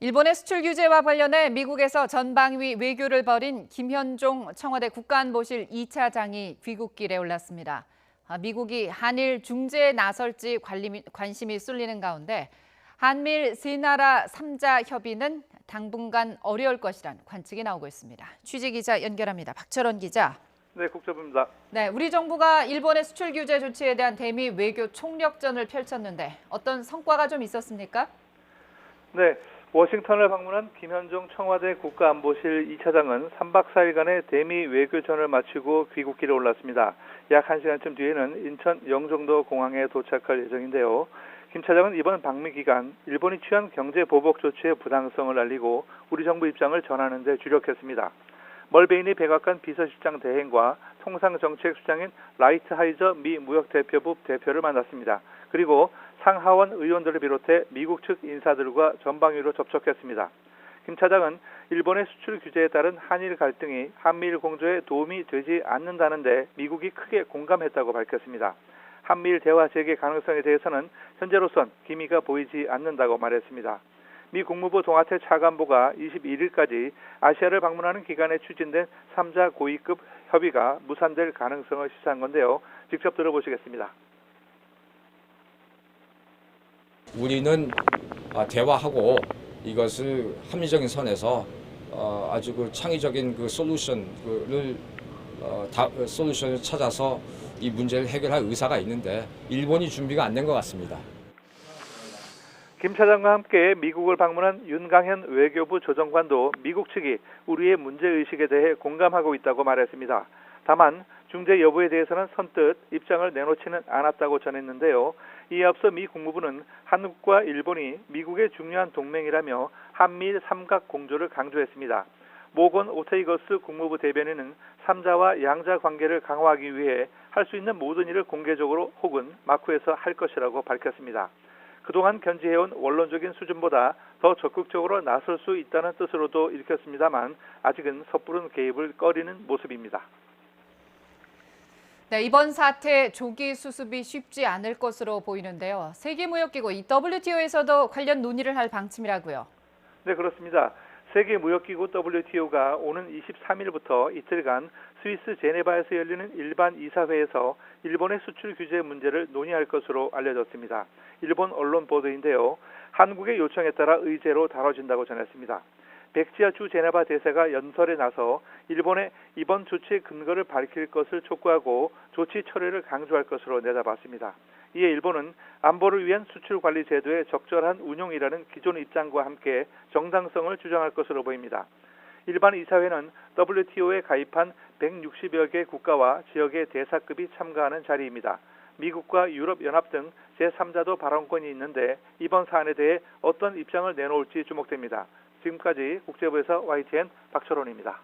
일본의 수출 규제와 관련해 미국에서 전방위 외교를 벌인 김현종 청와대 국가안보실 2차장이 귀국길에 올랐습니다. 미국이 한일 중재에 나설지 관심이 쏠리는 가운데 한미일 세 나라 3자 협의는 당분간 어려울 것이란 관측이 나오고 있습니다. 취재 기자 연결합니다. 박철원 기자. 네, 국제부입니다. 네, 우리 정부가 일본의 수출 규제 조치에 대한 대미 외교 총력전을 펼쳤는데 어떤 성과가 좀 있었습니까? 네, 워싱턴을 방문한 김현종 청와대 국가안보실 2차장은 3박 4일간의 대미 외교전을 마치고 귀국길에 올랐습니다. 약 1시간쯤 뒤에는 인천 영종도 공항에 도착할 예정인데요. 김 차장은 이번 방미 기간 일본이 취한 경제 보복 조치의 부당성을 알리고 우리 정부 입장을 전하는 데 주력했습니다. 멀베이니 백악관 비서실장 대행과 통상정책수장인 라이트 하이저 미 무역대표부 대표를 만났습니다. 그리고 상하원 의원들을 비롯해 미국 측 인사들과 전방위로 접촉했습니다. 김 차장은 일본의 수출 규제에 따른 한일 갈등이 한미일 공조에 도움이 되지 않는다는데 미국이 크게 공감했다고 밝혔습니다. 한미일 대화 재개 가능성에 대해서는 현재로선 기미가 보이지 않는다고 말했습니다. 미 국무부 동아태 차관보가 21일까지 아시아를 방문하는 기간에 추진된 3자 고위급 협의가 무산될 가능성을 시사한 건데요. 직접 들어보시겠습니다. 우리는 대화하고 이것을 합리적인 선에서 아주 창의적인 솔루션을 찾아서 이 문제를 해결할 의사가 있는데 일본이 준비가 안 된 것 같습니다. 김 차장과 함께 미국을 방문한 윤강현 외교부 조정관도 미국 측이 우리의 문제의식에 대해 공감하고 있다고 말했습니다. 다만 중재 여부에 대해서는 선뜻 입장을 내놓지는 않았다고 전했는데요. 이에 앞서 미 국무부는 한국과 일본이 미국의 중요한 동맹이라며 한미일 삼각 공조를 강조했습니다. 모건 오테이거스 국무부 대변인은 3자와 양자 관계를 강화하기 위해 할 수 있는 모든 일을 공개적으로 혹은 마쿠에서 할 것이라고 밝혔습니다. 그동안 견지해온 원론적인 수준보다 더 적극적으로 나설 수 있다는 뜻으로도 읽혔습니다만 아직은 섣부른 개입을 꺼리는 모습입니다. 네, 이번 사태 조기 수습이 쉽지 않을 것으로 보이는데요. 세계무역기구 WTO에서도 관련 논의를 할 방침이라고요. 네, 그렇습니다. 세계무역기구 WTO가 오는 23일부터 이틀간 스위스 제네바에서 열리는 일반 이사회에서 일본의 수출 규제 문제를 논의할 것으로 알려졌습니다. 일본 언론 보도인데요. 한국의 요청에 따라 의제로 다뤄진다고 전했습니다. 백지아 주 제네바 대사가 연설에 나서 일본의 이번 조치의 근거를 밝힐 것을 촉구하고 조치 철회를 강조할 것으로 내다봤습니다. 이에 일본은 안보를 위한 수출 관리 제도의 적절한 운용이라는 기존 입장과 함께 정당성을 주장할 것으로 보입니다. 일반 이사회는 WTO에 가입한 160여 개 국가와 지역의 대사급이 참가하는 자리입니다. 미국과 유럽연합 등 제3자도 발언권이 있는데 이번 사안에 대해 어떤 입장을 내놓을지 주목됩니다. 지금까지 국제부에서 YTN 박철원입니다.